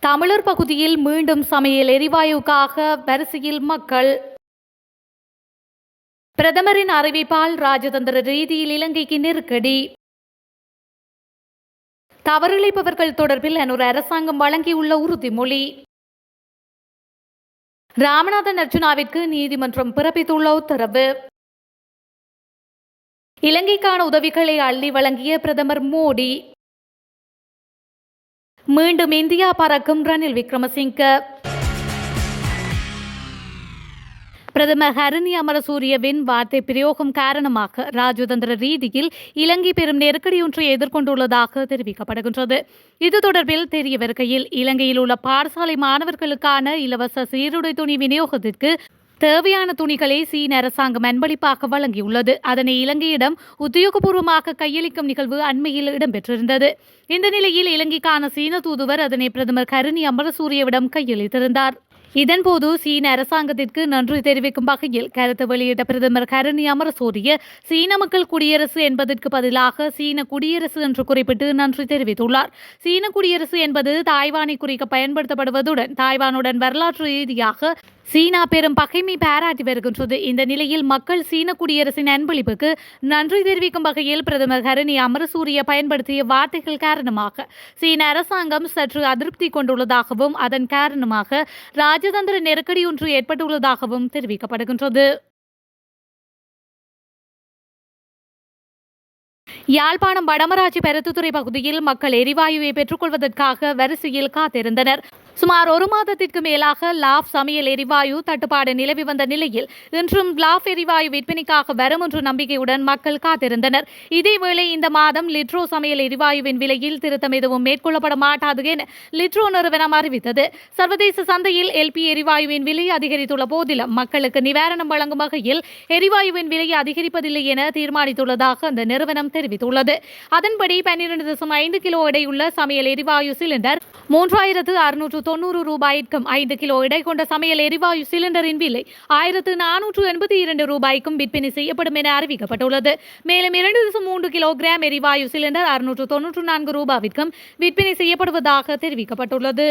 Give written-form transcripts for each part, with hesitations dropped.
தமிழர் பகுதியில் மீண்டும் சமையல் எரிவாயுக்காக வரிசையில் மக்கள். பிரதமரின் அறிவிப்பால் ராஜதந்திர ரீதியில் இலங்கைக்கு நெருக்கடி. தவறிழைப்பவர்கள் தொடர்பில் அனூர் அரசாங்கம் வழங்கியுள்ள உறுதிமொழி. ராமநாதன் அர்ச்சுனாவிற்கு நீதிமன்றம் பிறப்பித்துள்ள உத்தரவு. இலங்கைக்கான உதவிகளை அள்ளி வழங்கிய பிரதமர் மோடி. மீண்டும் இந்தியா பறக்கும் ரணில் விக்ரமசிங்க. பிரதமர் ஹரணி அமரசூரியவின் வார்த்தை பிரயோகம் காரணமாக ராஜதந்திர ரீதியில் இலங்கை பெரும் நெருக்கடியொன்றை எதிர்கொண்டுள்ளதாக தெரிவிக்கப்படுகின்றது. இது தொடர்பில் தெரிய வருகையில் இலங்கையில் உள்ள பாடசாலை மாணவர்களுக்கான இலவச சீருடை துணி விநியோகத்திற்கு தேவையான துணிகளை சீன அரசாங்கம் அன்பளிப்பாக வழங்கியுள்ளது. அதனை இலங்கையிடம் உத்தியோகபூர்வமாக கையளிக்கும் நிகழ்வு அண்மையில் இடம்பெற்றிருந்தது. இந்த நிலையில் இலங்கைக்கான சீன தூதுவர் அதனை பிரதமர் ஹரணி அமரசூரியவிடம் கையளித்திருந்தார். இதன்போது சீன அரசாங்கத்திற்கு நன்றி தெரிவிக்கும் வகையில் கருத்து வெளியிட்ட பிரதமர் ஹரணி அமரசூரிய சீன மக்கள் குடியரசு என்பதற்கு பதிலாக சீன குடியரசு என்று குறிப்பிட்டு நன்றி தெரிவித்துள்ளார். சீன குடியரசு என்பது தாய்வானை குறிக்க பயன்படுத்தப்படுவதுடன் தாய்வானுடன் வரலாற்று ரீதியாக சீனா பெரும் பகைமை பாராட்டி வருகின்றது. இந்த நிலையில் மக்கள் சீன குடியரசின் அன்பளிப்புக்கு நன்றி தெரிவிக்கும் வகையில் பிரதமர் ஹரணி அமரசூரிய பயன்படுத்திய வார்த்தைகள் காரணமாக சீன அரசாங்கம் சற்று அதிருப்தி கொண்டுள்ளதாகவும் அதன் காரணமாக ராஜதந்திர நெருக்கடி ஒன்று ஏற்பட்டுள்ளதாகவும் தெரிவிக்கப்படுகின்றது. யாழ்ப்பாணம் வடமராட்சி பருத்தித்துறை பகுதியில் மக்கள் எரிவாயுவை பெற்றுக்கொள்வதற்காக வரிசையில் காத்திருந்தனர். சுமார் ஒரு மாதத்திற்கு மேலாக லாப் சமையல் எரிவாயு தட்டுப்பாடு நிலவி வந்த நிலையில் இன்றும் லாப் எரிவாயு விற்பனைக்காக வரும் என்ற நம்பிக்கையுடன் மக்கள் காத்திருந்தனர். இதேவேளை இந்த மாதம் லிட்ரோ சமையல் எரிவாயுவின் விலையில் திருத்தம் எதுவும் மேற்கொள்ளப்பட மாட்டாது என லிட்ரோ நிறுவனம் அறிவித்தது. சர்வதேச சந்தையில் எல்பி எரிவாயுவின் விலை அதிகரித்துள்ள போதிலும் மக்களுக்கு நிவாரணம் வழங்கும் வகையில் எரிவாயுவின் விலையை அதிகரிப்பதில்லை என தீர்மானித்துள்ளதாக அந்த நிறுவனம் தெரிவித்துள்ளது. அதன்படி 12.5 கிலோ எடையுள்ள சமையல் எரிவாயு சிலிண்டர் 3690 ரூபாய்க்கும் 5 கிலோ எடை கொண்ட சமையல் எரிவாயு சிலிண்டரின் விலை 1482 ரூபாய்க்கும் விற்பனை செய்யப்படும் என அறிவிக்கப்பட்டுள்ளது. மேலும் 2.3 கிலோகிராம் எரிவாயு சிலிண்டர் 694 ரூபாய்க்கும் விற்பனை செய்யப்படுவதாக தெரிவிக்கப்பட்டுள்ளது.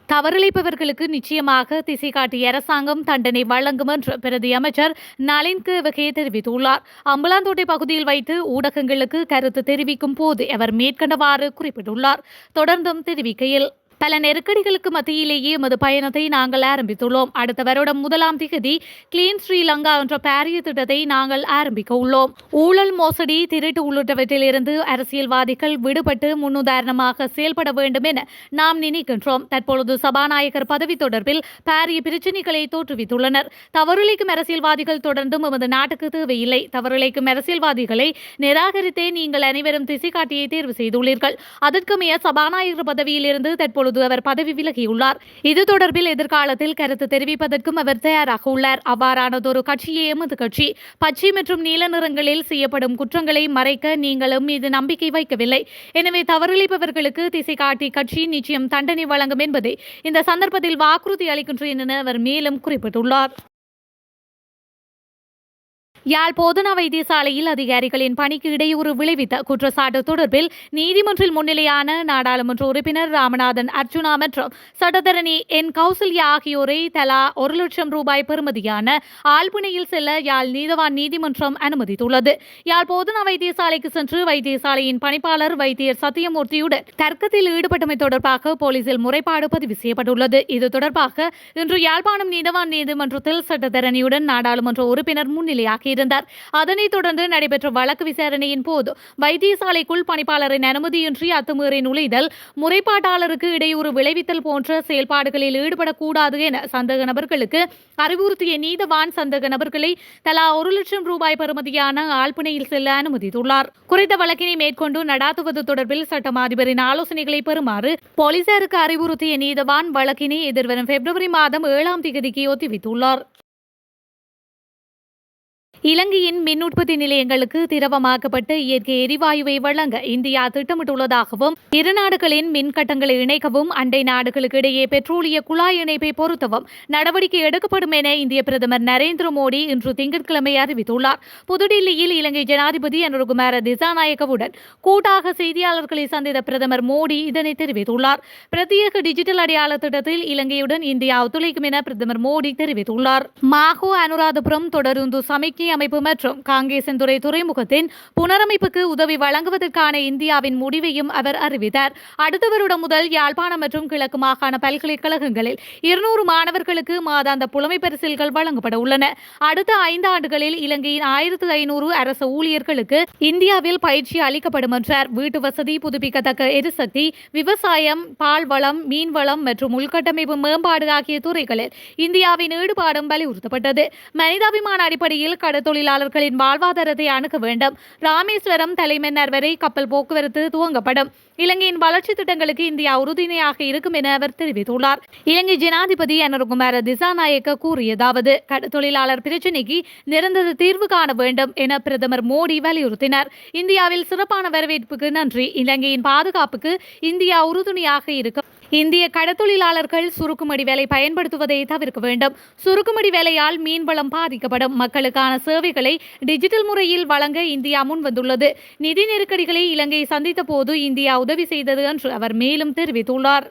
தவறிழைப்பவர்களுக்கு நிச்சயமாக திசை காட்டிய அரசாங்கம் தண்டனை வழங்கும் என்று பிரதி அமைச்சர் நளின் கேவகே தெரிவித்துள்ளார். அம்பலாந்தோட்டை பகுதியில் வைத்து ஊடகங்களுக்கு கருத்து தெரிவிக்கும் போது அவர் மேற்கண்டவாறு குறிப்பிட்டுள்ளார். தொடர்ந்தும் தெரிவிக்கையில், பல நெருக்கடிகளுக்கு மத்தியிலேயே எமது பயணத்தை நாங்கள் ஆரம்பித்துள்ளோம். அடுத்த வருடம் 1ஆம் தேதி கிளீன் ஸ்ரீலங்கா என்ற பாரிய திட்டத்தை நாங்கள் ஆரம்பிக்க உள்ளோம். ஊழல், மோசடி, திருட்டு உள்ளிட்டவற்றிலிருந்து அரசியல்வாதிகள் விடுபட்டு முன்னுதாரணமாக செயல்பட வேண்டும் என நாம் நினைக்கின்றோம். தற்பொழுது சபாநாயகர் பதவி தொடர்பில் பாரிய பிரச்சினைகளை தோற்றுவித்துள்ளனர். தவறிழைக்கும் அரசியல்வாதிகள் தொடர்ந்தும் எமது நாட்டுக்கு தேவையில்லை. தவறிழைக்கும் அரசியல்வாதிகளை நிராகரித்தே நீங்கள் அனைவரும் திசை காட்டியை தேர்வு செய்துள்ளீர்கள். அதற்குமைய சபாநாயகர் பதவியிலிருந்து தற்பொழுது அவர் பதவி விலகியுள்ளார். இது தொடர்பில் எதிர்காலத்தில் கருத்து தெரிவிப்பதற்கும் அவர் தயாராக உள்ளார். அவ்வாறானதொரு கட்சியே எமது கட்சி. பச்சை மற்றும் நீல நிறங்களில் செய்யப்படும் குற்றங்களை மறைக்க நீங்களும் மீது நம்பிக்கை வைக்கவில்லை. எனவே தவறிழைப்பவர்களுக்கு திசை காட்டி கட்சி நிச்சயம் தண்டனை வழங்கும் என்பதை இந்த சந்தர்ப்பத்தில் வாக்குறுதி அளிக்கின்றேன் என அவர் மேலும் குறிப்பிட்டுள்ளார். யாழ் போதனா வைத்தியசாலையில் அதிகாரிகளின் பணிக்கு இடையூறு விளைவித்த குற்றச்சாட்டு தொடர்பில் நீதிமன்றில் முன்னிலையான நாடாளுமன்ற உறுப்பினர் ராமநாதன் அர்ச்சுனா மற்றும் சட்டத்தரணி என் கௌசல்யா ஆகியோரை தலா 1 லட்சம் ரூபாய் பெறுமதியான ஆழ்பிணையில் செல்ல யாழ் நீதவான் நீதிமன்றம் அனுமதித்துள்ளது. யாழ் போதனா வைத்தியசாலைக்கு சென்று வைத்தியசாலையின் பணிப்பாளர் வைத்தியர் சத்தியமூர்த்தியுடன் தர்க்கத்தில் ஈடுபட்டமை தொடர்பாக போலீசில் முறைப்பாடு பதிவு செய்யப்பட்டுள்ளது. இது தொடர்பாக இன்று யாழ்ப்பாணம் நீதவான் நீதிமன்றத்தில் சட்டத்தரணியுடன் நாடாளுமன்ற உறுப்பினர் முன்னிலையாகி இருந்தார். அதனைத் தொடர்ந்து நடைபெற்ற வழக்கு விசாரணையின் போது வைத்தியசாலைக்குள் பணிப்பாளரின் அனுமதியின்றி அத்துமீறி நுழைதல், முறைப்பாட்டாளருக்கு இடையூறு விளைவித்தல் போன்ற செயல்பாடுகளில் ஈடுபடக்கூடாது என சந்தேக நபர்களுக்கு அறிவுறுத்திய நீதவான் சந்தேக நபர்களை தலா 1 லட்சம் ரூபாய் பெறுமதியான ஆழ்பிணையில் செல்ல அனுமதித்துள்ளார். குறித்த வழக்கினை மேற்கொண்டு நடாத்துவது தொடர்பில் சட்டம் அதிபரின் ஆலோசனைகளை பெறுமாறு போலீசாருக்கு அறிவுறுத்திய நீதவான் வழக்கினை எதிர்வரும் பிப்ரவரி மாதம் 7ஆம் தேதிக்கு ஒத்திவைத்துள்ளார். இலங்கையின் மின் உற்பத்தி நிலையங்களுக்கு திரவமாக்கப்பட்ட இயற்கை எரிவாயுவை வழங்க இந்தியா திட்டமிட்டுள்ளதாகவும் இரு நாடுகளின் மின் கட்டங்களை இணைக்கவும் அண்டை நாடுகளுக்கு இடையே பெட்ரோலிய குழாய் இணைப்பை பொருத்தவும் நடவடிக்கை எடுக்கப்படும் என இந்திய பிரதமர் நரேந்திர மோடி இன்று திங்கட்கிழமை அறிவித்துள்ளார். புதுடில்லியில் இலங்கை ஜனாதிபதி அனுரகுமார திசாநாயக்கவுடன் கூட்டாக செய்தியாளர்களை சந்தித்த பிரதமர் மோடி இதனை தெரிவித்துள்ளார். பிரத்யேக டிஜிட்டல் அடையாள திட்டத்தில் இலங்கையுடன் இந்தியா ஒத்துழைக்கும் என பிரதமர் மோடி தெரிவித்துள்ளார். மாஹோ அனுராதபுரம் தொடருந்து சமிக்ஞை அமைப்பு மற்றும் காங்கேசன்துறை துறைமுகத்தின் புனரமைப்புக்கு உதவி வழங்குவதற்கான இந்தியாவின் முடிவையும் அவர் அறிவித்தார். அடுத்த வருடம் முதல் யாழ்ப்பாணம் மற்றும் கிழக்கு மாகாண பல்கலைக்கழகங்களில் 200 மாணவர்களுக்கு மாதாந்த புலமை பரிசில்கள் வழங்கப்பட உள்ளன. அடுத்த 5 ஆண்டுகளில் இலங்கையின் 1500 அரசு ஊழியர்களுக்கு இந்தியாவில் பயிற்சி அளிக்கப்படும் என்றார். வீட்டு வசதி, புதுப்பிக்கத்தக்க எரிசக்தி, விவசாயம், பால்வளம், மீன்வளம் மற்றும் உள்கட்டமைப்பு மேம்பாடு ஆகிய துறைகளில் இந்தியாவின் ஈடுபாடும் வலியுறுத்தப்பட்டது. மனிதாபிமான அடிப்படையில் கடற்தொழிலாளர்களின் வாழ்வாதாரத்தை அணுக வேண்டும். ராமேஸ்வரம் தலைமன்னார் வரை கப்பல் போக்குவரத்து துவங்கப்படும். இலங்கையின் வளர்ச்சி திட்டங்களுக்கு இந்தியா உறுதுணையாக இருக்கும் என அவர் தெரிவித்துள்ளார். இலங்கை ஜனாதிபதி அனுரகுமார திசாநாயக்க கூறியதாவது: கடற்தொழிலாளர் பிரச்சினைக்கு நிரந்தர தீர்வு காண வேண்டும் என பிரதமர் மோடி வலியுறுத்தினார். இந்தியாவில் சிறப்பான வரவேற்புக்கு நன்றி. இலங்கையின் பாதுகாப்புக்கு இந்தியா உறுதுணையாக இருக்கும். இந்திய கடற்தொழிலாளர்கள் சுருக்குமடி வேலை பயன்படுத்துவதை தவிர்க்க வேண்டும். சுருக்குமடி வேலையால் மீன்வளம் பாதிக்கப்படும். மக்களுக்கான சேவைகளை டிஜிட்டல் முறையில் வழங்க இந்தியா முன்வந்துள்ளது. நிதி நெருக்கடிகளை இலங்கை சந்தித்த போது இந்தியா உதவி செய்தது என்று அவர் மேலும் தெரிவித்துள்ளார்.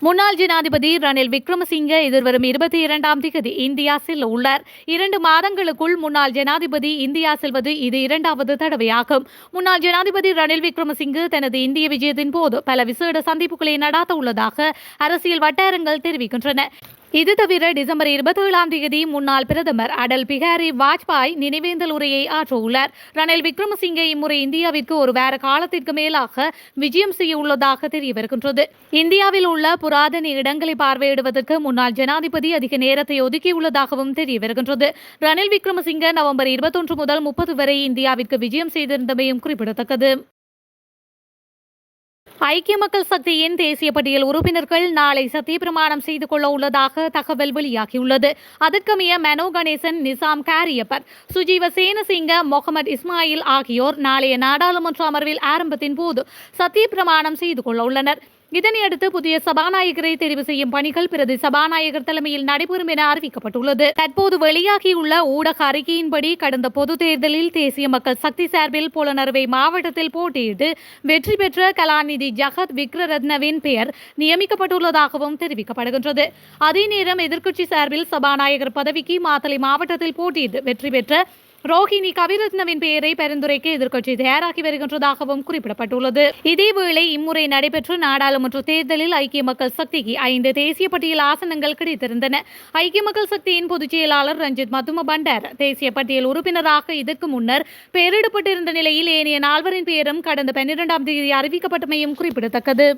முன்னாள் ஜனாதிபதி ரணில் விக்ரமசிங்கே எதிர்வரும் 22ஆம் தேதி இந்தியா செல்ல உள்ளார். 2 மாதங்களுக்குள் முன்னாள் ஜனாதிபதி இந்தியா செல்வது இது 2வது தடவையாகும். முன்னாள் ஜனாதிபதி ரணில் விக்ரமசிங்கே தனது இந்திய விஜயத்தின் போது பல விசேட சந்திப்புகளை நடாத்த உள்ளதாக அரசியல் வட்டாரங்கள் தெரிவிக்கின்றன. இது தவிர டிசம்பர் 27ஆம் தேதி முன்னாள் பிரதமர் அடல் பிகாரி வாஜ்பாய் நினைவேந்தல் உரையை ஆற்றவுள்ளார். ரணில் விக்ரமசிங்கே இம்முறை இந்தியாவிற்கு ஒரு வார காலத்திற்கு மேலாக விஜயம் செய்ய உள்ளதாக தெரிய வருகின்றது. இந்தியாவில் உள்ள புராதன இடங்களை பார்வையிடுவதற்கு முன்னாள் ஜனாதிபதி அதிக நேரத்தை ஒதுக்கியுள்ளதாகவும் தெரிய வருகின்றது. ரணில் விக்ரமசிங்கே நவம்பர் 21 முதல் 30 வரை இந்தியாவிற்கு விஜயம் செய்திருந்தமையும் குறிப்பிடத்தக்கது. ஐக்கிய மக்கள் சக்தியின் தேசிய பட்டியல் உறுப்பினர்கள் நாளை சத்தியப்பிரமாணம் செய்து கொள்ள உள்ளதாக தகவல் வெளியாகியுள்ளது. அதற்கமைய மனோ கணேசன், நிசாம் காரியப்பர், சுஜீவ சேனசிங்க, முகமது இஸ்மாயில் ஆகியோர் நாளைய நாடாளுமன்ற அமர்வில் ஆரம்பத்தின் போது சத்தியப்பிரமாணம் செய்து கொள்ள உள்ளனர். இதனையடுத்து புதிய சபாநாயகரை தெரிவு செய்யும் பணிகள் பிரதி சபாநாயகர் தலைமையில் நடைபெறும் என அறிவிக்கப்பட்டுள்ளது. தற்போது வெளியாகியுள்ள ஊடக அறிக்கையின்படி கடந்த பொது தேர்தலில் தேசிய மக்கள் சக்தி சார்பில் புலனறுவை மாவட்டத்தில் போட்டியிட்டு வெற்றி பெற்ற கலாநிதி ஜகத் விக்ரரத்னவின் பெயர் நியமிக்கப்பட்டுள்ளதாகவும் தெரிவிக்கப்படுகின்றது. அதே நேரம் எதிர்க்கட்சி சார்பில் சபாநாயகர் பதவிக்கு மாத்தளை மாவட்டத்தில் போட்டியிட்டு வெற்றி பெற்ற ரோஹிணி கவிரத்னவின் பெயரை பரிந்துரைக்க எதிர்க்கட்சி தயாராகி வருகின்றதாகவும் குறிப்பிடப்பட்டுள்ளது. இதேவேளை இம்முறை நடைபெற்ற நாடாளுமன்ற தேர்தலில் ஐக்கிய மக்கள் சக்திக்கு 5 தேசிய பட்டியல் ஆசனங்கள் கிடைத்திருந்தன. ஐக்கிய மக்கள் சக்தியின் பொதுச் செயலாளர் ரஞ்சித் மத்தும பண்டார தேசிய பட்டியல் உறுப்பினராக இதற்கு முன்னர் பெயரிடப்பட்டிருந்த நிலையில் ஏனைய 4 பெயரும் கடந்த 12ஆம் தேதி அறிவிக்கப்பட்டமையும் குறிப்பிடத்தக்கது.